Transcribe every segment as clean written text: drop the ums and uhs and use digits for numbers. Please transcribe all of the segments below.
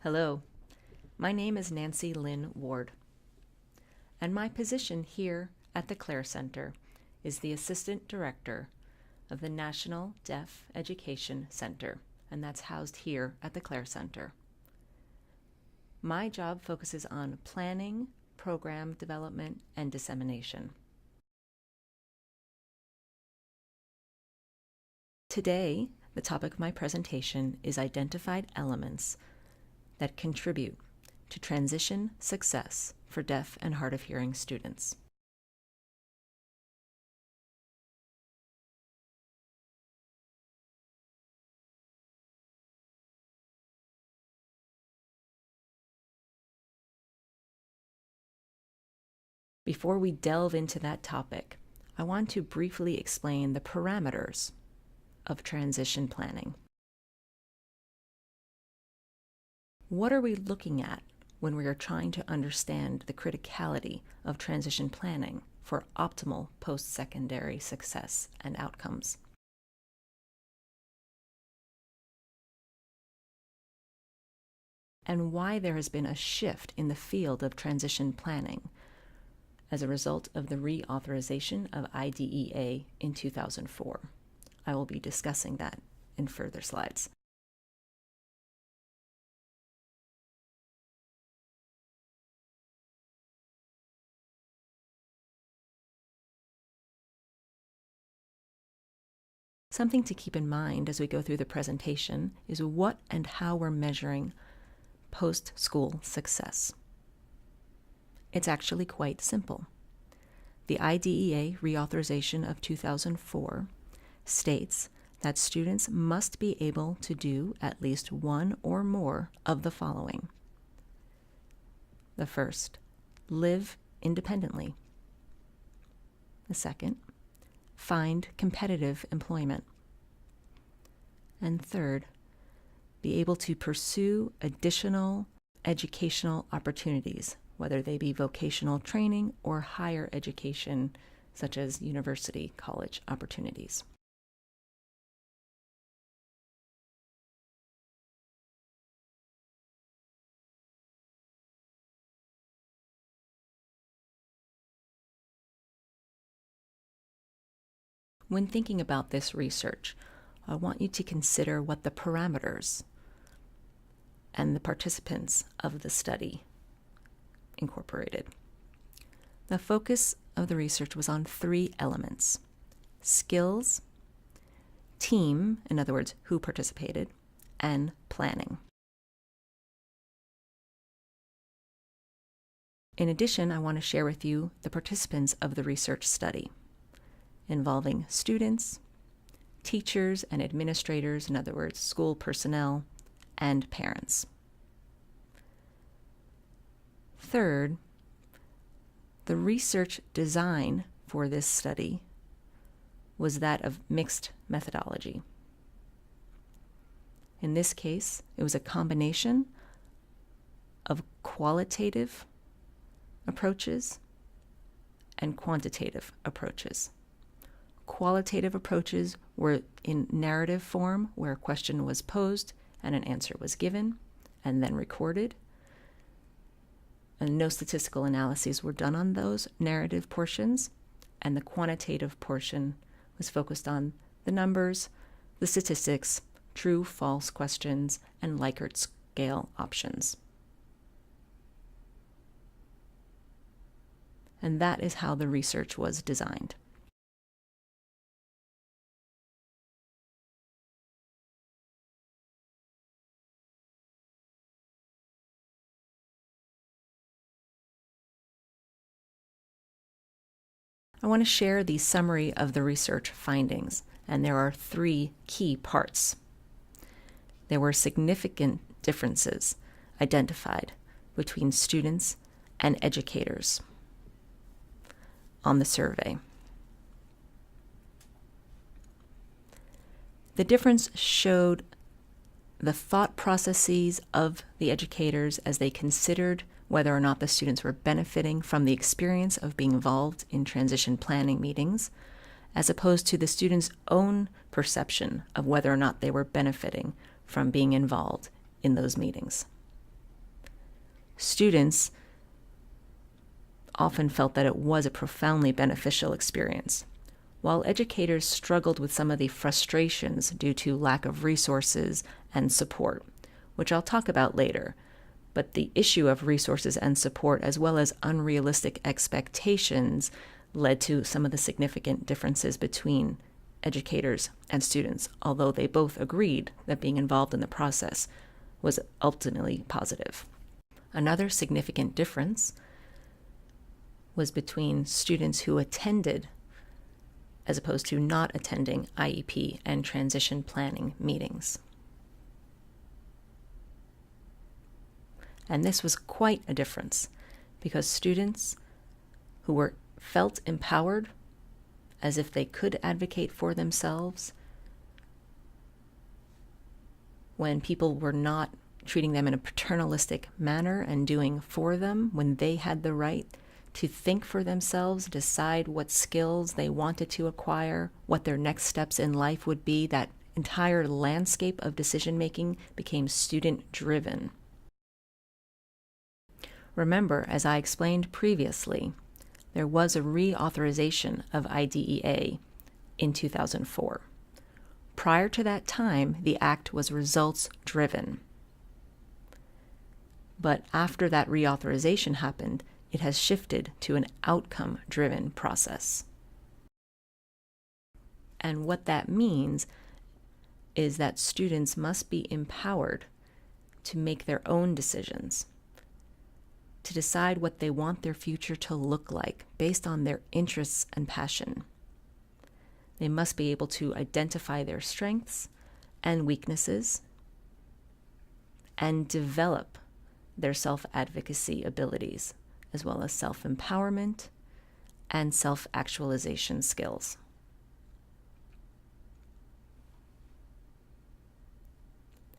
Hello, my name is Nancylynn Ward, and my position here at the Clare Center is the Assistant Director of the National Deaf Education Center, and that's housed here at the Clare Center. My job focuses on planning, program development, and dissemination. Today, the topic of my presentation is identified elements that contribute to transition success for deaf and hard of hearing students. Before we delve into that topic, I want to briefly explain the parameters of transition planning. What are we looking at when we are trying to understand the criticality of transition planning for optimal post-secondary success and outcomes? And why there has been a shift in the field of transition planning as a result of the reauthorization of IDEA in 2004. I will be discussing that in further slides. Something to keep in mind as we go through the presentation is what and how we're measuring post-school success. It's actually quite simple. The IDEA reauthorization of 2004 states that students must be able to do at least one or more of the following. The first, live independently. The second, find competitive employment. And third, be able to pursue additional educational opportunities, whether they be vocational training or higher education, such as university, college opportunities. When thinking about this research, I want you to consider what the parameters and the participants of the study incorporated. The focus of the research was on three elements: skills, team, in other words, who participated, and planning. In addition, I want to share with you the participants of the research study, involving students, teachers and administrators, in other words, school personnel, and parents. Third, the research design for this study was that of mixed methodology. In this case, it was a combination of qualitative approaches and quantitative approaches. Qualitative approaches were in narrative form, where a question was posed and an answer was given and then recorded. And no statistical analyses were done on those narrative portions. And the quantitative portion was focused on the numbers, the statistics, true, false questions, and Likert scale options. And that is how the research was designed. I want to share the summary of the research findings, and there are three key parts. There were significant differences identified between students and educators on the survey. The difference showed the thought processes of the educators as they considered whether or not the students were benefiting from the experience of being involved in transition planning meetings, as opposed to the students' own perception of whether or not they were benefiting from being involved in those meetings. students often felt that it was a profoundly beneficial experience, while educators struggled with some of the frustrations due to lack of resources and support, which I'll talk about later. But the issue of resources and support, as well as unrealistic expectations, led to some of the significant differences between educators and students, although they both agreed that being involved in the process was ultimately positive. Another significant difference was between students who attended as opposed to not attending IEP and transition planning meetings. And this was quite a difference because students who felt empowered, as if they could advocate for themselves, when people were not treating them in a paternalistic manner and doing for them, when they had the right to think for themselves, decide what skills they wanted to acquire, what their next steps in life would be, that entire landscape of decision-making became student-driven. Remember, as I explained previously, there was a reauthorization of IDEA in 2004. Prior to that time, the Act was results-driven. But after that reauthorization happened, it has shifted to an outcome-driven process. And what that means is that students must be empowered to make their own decisions, to decide what they want their future to look like based on their interests and passion. They must be able to identify their strengths and weaknesses and develop their self-advocacy abilities, as well as self-empowerment and self-actualization skills.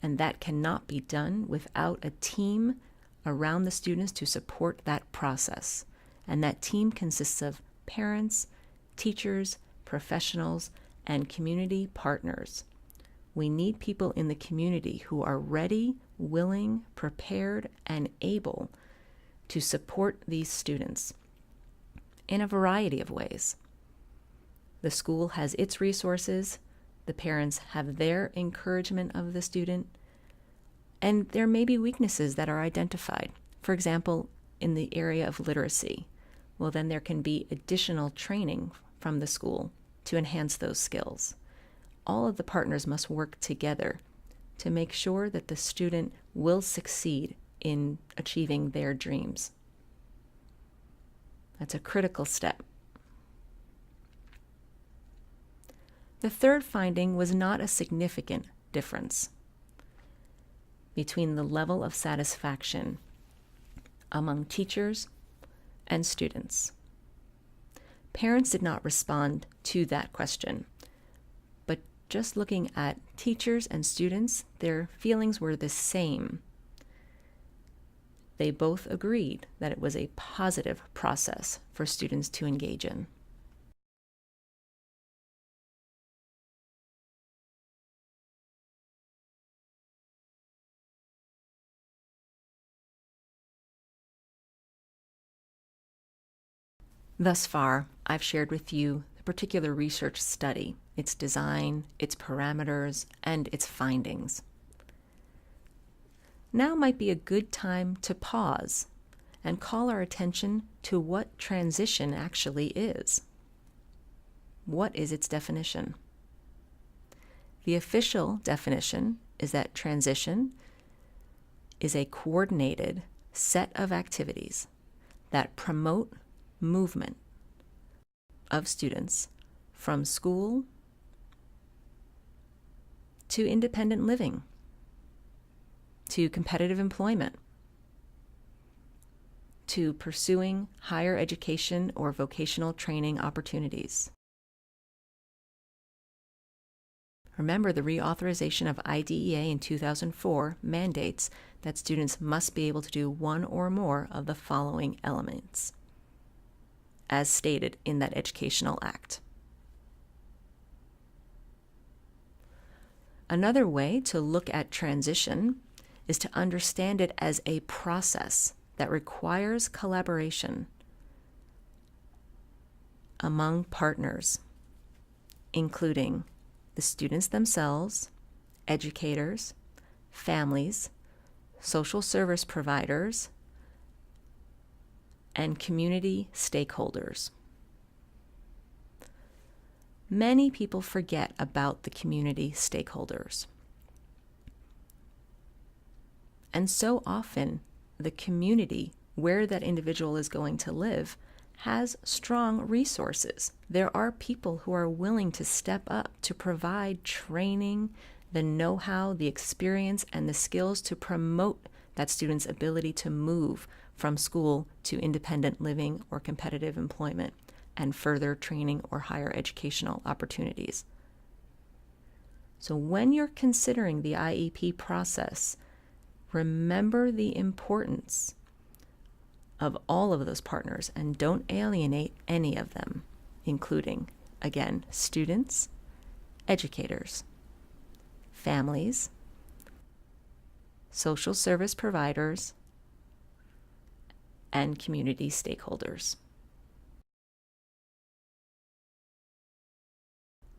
And that cannot be done without a team around the students to support that process. And that team consists of parents, teachers, professionals, and community partners. We need people in the community who are ready, willing, prepared, and able to support these students in a variety of ways. The school has its resources, the parents have their encouragement of the student, and there may be weaknesses that are identified. For example, in the area of literacy, well, then there can be additional training from the school to enhance those skills. All of the partners must work together to make sure that the student will succeed in achieving their dreams. That's a critical step. The third finding was not a significant difference between the level of satisfaction among teachers and students. Parents did not respond to that question, but just looking at teachers and students, their feelings were the same. They both agreed that it was a positive process for students to engage in. Thus far, I've shared with you the particular research study, its design, its parameters, and its findings. Now might be a good time to pause and call our attention to what transition actually is. What is its definition? The official definition is that transition is a coordinated set of activities that promote movement of students from school to independent living, to competitive employment, to pursuing higher education or vocational training opportunities. Remember, the reauthorization of IDEA in 2004 mandates that students must be able to do one or more of the following elements, as stated in that Educational Act. Another way to look at transition is to understand it as a process that requires collaboration among partners, including the students themselves, educators, families, social service providers, and community stakeholders. Many people forget about the community stakeholders. And so often, the community where that individual is going to live has strong resources. There are people who are willing to step up to provide training, the know-how, the experience, and the skills to promote that student's ability to move from school to independent living or competitive employment and further training or higher educational opportunities. So when you're considering the IEP process, remember the importance of all of those partners and don't alienate any of them, including, again, students, educators, families, social service providers, and community stakeholders.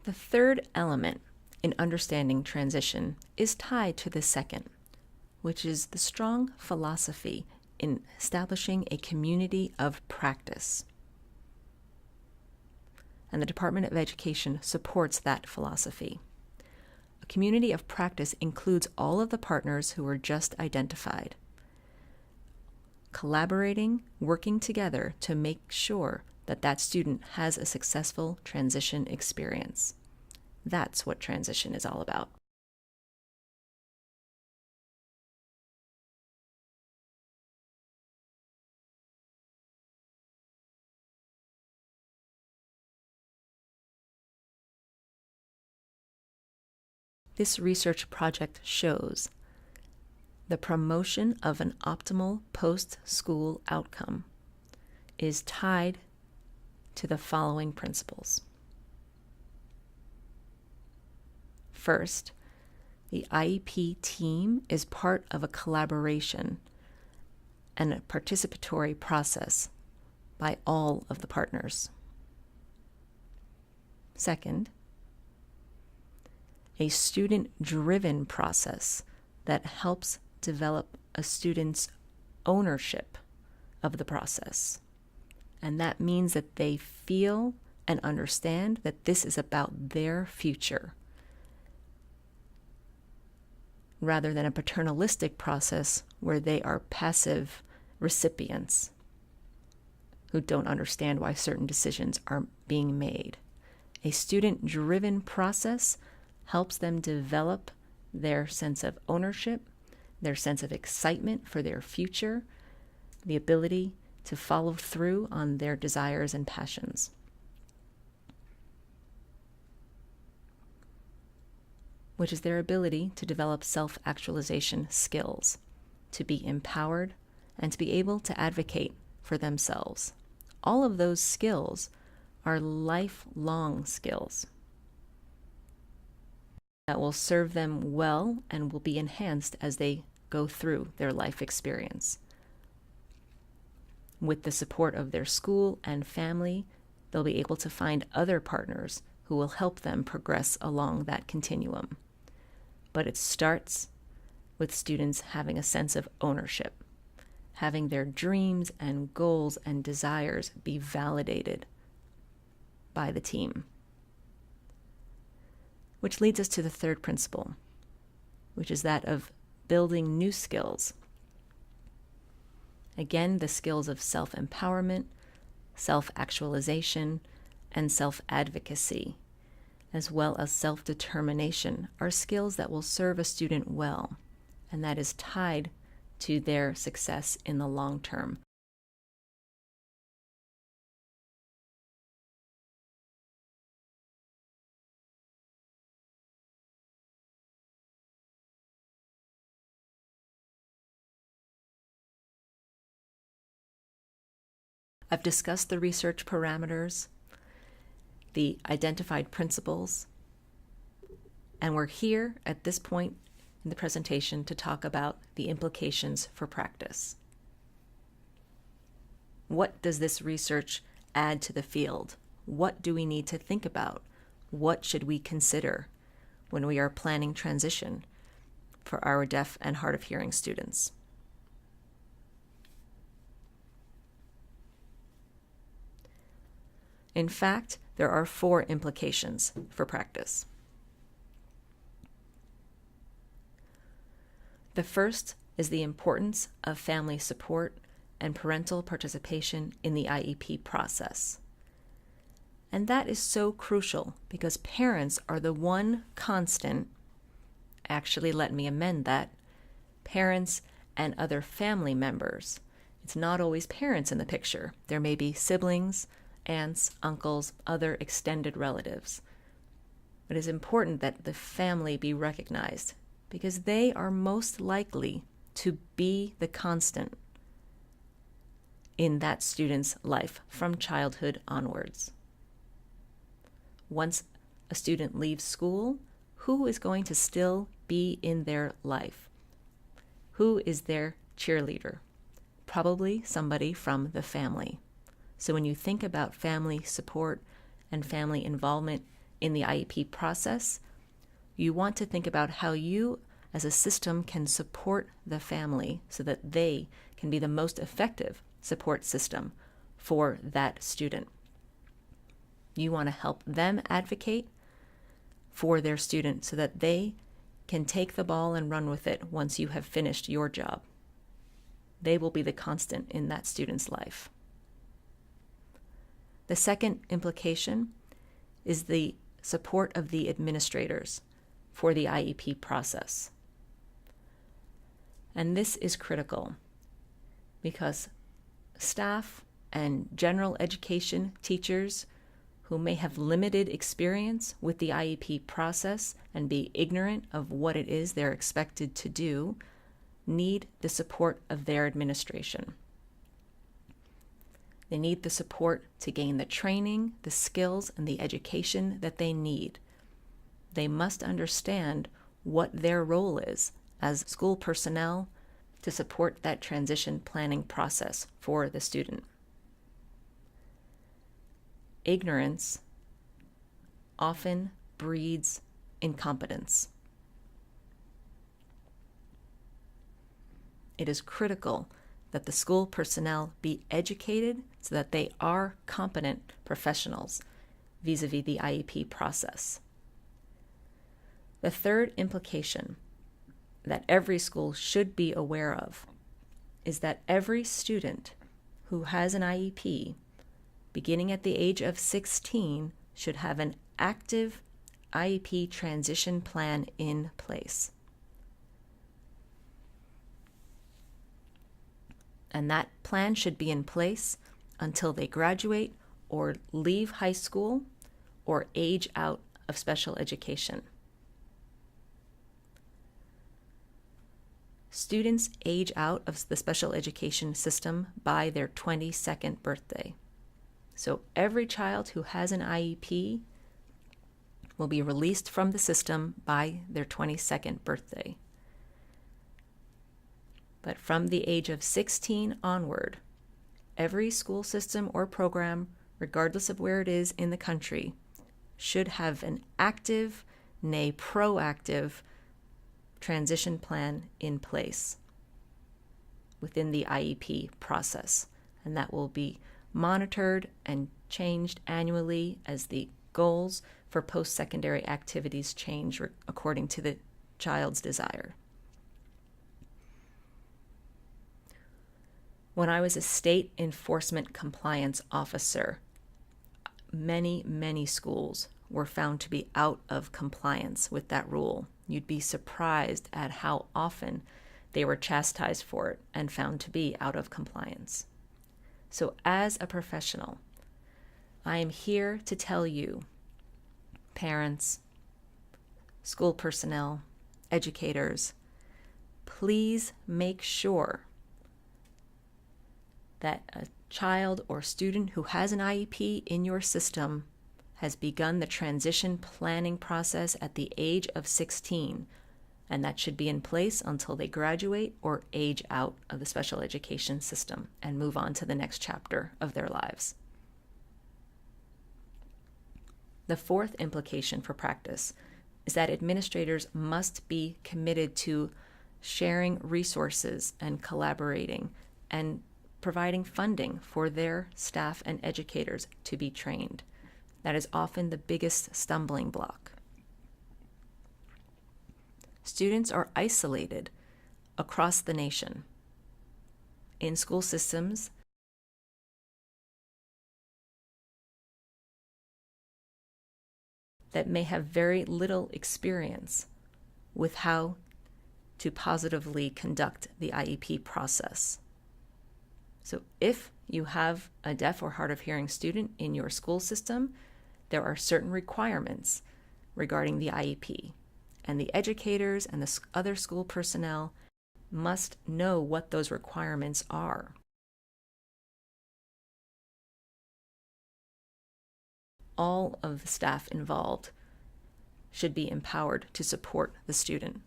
The third element in understanding transition is tied to the second, which is the strong philosophy in establishing a community of practice. And the Department of Education supports that philosophy. A community of practice includes all of the partners who were just identified, collaborating, working together to make sure that that student has a successful transition experience. That's what transition is all about. This research project shows the promotion of an optimal post-school outcome is tied to the following principles. First, the IEP team is part of a collaboration and a participatory process by all of the partners. Second, a student-driven process that helps develop a student's ownership of the process. And that means that they feel and understand that this is about their future, rather than a paternalistic process where they are passive recipients who don't understand why certain decisions are being made. A student-driven process helps them develop their sense of ownership, their sense of excitement for their future, the ability to follow through on their desires and passions. Which is their ability to develop self-actualization skills, to be empowered, and to be able to advocate for themselves. All of those skills are lifelong skills that will serve them well and will be enhanced as they go through their life experience. With the support of their school and family, they'll be able to find other partners who will help them progress along that continuum. But it starts with students having a sense of ownership, having their dreams and goals and desires be validated by the team. Which leads us to the third principle, which is that of building new skills. Again, the skills of self-empowerment, self-actualization, and self-advocacy, as well as self-determination, are skills that will serve a student well, and that is tied to their success in the long term. I've discussed the research parameters, the identified principles, and we're here at this point in the presentation to talk about the implications for practice. What does this research add to the field? What do we need to think about? What should we consider when we are planning transition for our deaf and hard of hearing students? In fact, there are 4 implications for practice. The first is the importance of family support and parental participation in the IEP process. And that is so crucial because parents are the one constant, actually let me amend that, parents and other family members. It's not always parents in the picture. There may be siblings, aunts, uncles, other extended relatives. It is important that the family be recognized because they are most likely to be the constant in that student's life from childhood onwards. Once a student leaves school, who is going to still be in their life? Who is their cheerleader? Probably somebody from the family. So when you think about family support and family involvement in the IEP process, you want to think about how you as a system can support the family so that they can be the most effective support system for that student. You want to help them advocate for their student so that they can take the ball and run with it once you have finished your job. They will be the constant in that student's life. The second implication is the support of the administrators for the IEP process. And this is critical because staff and general education teachers who may have limited experience with the IEP process and be ignorant of what it is they're expected to do need the support of their administration. They need the support to gain the training, the skills, and the education that they need. They must understand what their role is as school personnel to support that transition planning process for the student. Ignorance often breeds incompetence. It is critical that the school personnel be educated so that they are competent professionals vis-a-vis the IEP process. The third implication that every school should be aware of is that every student who has an IEP beginning at the age of 16 should have an active IEP transition plan in place. And that plan should be in place until they graduate or leave high school or age out of special education. Students age out of the special education system by their 22nd birthday. So every child who has an IEP will be released from the system by their 22nd birthday. But from the age of 16 onward, every school system or program, regardless of where it is in the country, should have an active, nay proactive, transition plan in place within the IEP process. And that will be monitored and changed annually as the goals for post-secondary activities change according to the child's desire. When I was a state enforcement compliance officer, many schools were found to be out of compliance with that rule. You'd be surprised at how often they were chastised for it and found to be out of compliance. So as a professional, I am here to tell you, parents, school personnel, educators, please make sure that a child or student who has an IEP in your system has begun the transition planning process at the age of 16 and that should be in place until they graduate or age out of the special education system and move on to the next chapter of their lives. The fourth implication for practice is that administrators must be committed to sharing resources and collaborating and providing funding for their staff and educators to be trained. That is often the biggest stumbling block. Students are isolated across the nation in school systems that may have very little experience with how to positively conduct the IEP process. So if you have a deaf or hard of hearing student in your school system, there are certain requirements regarding the IEP, and the educators and the other school personnel must know what those requirements are. All of the staff involved should be empowered to support the student.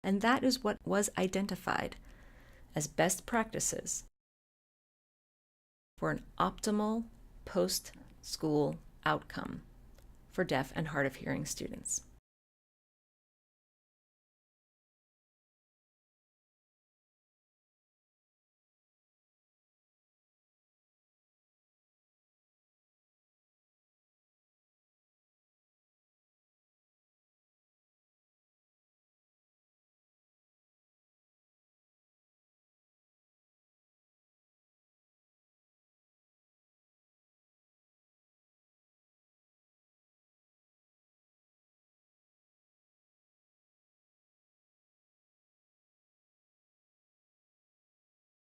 And that is what was identified as best practices for an optimal post-school outcome for deaf and hard of hearing students.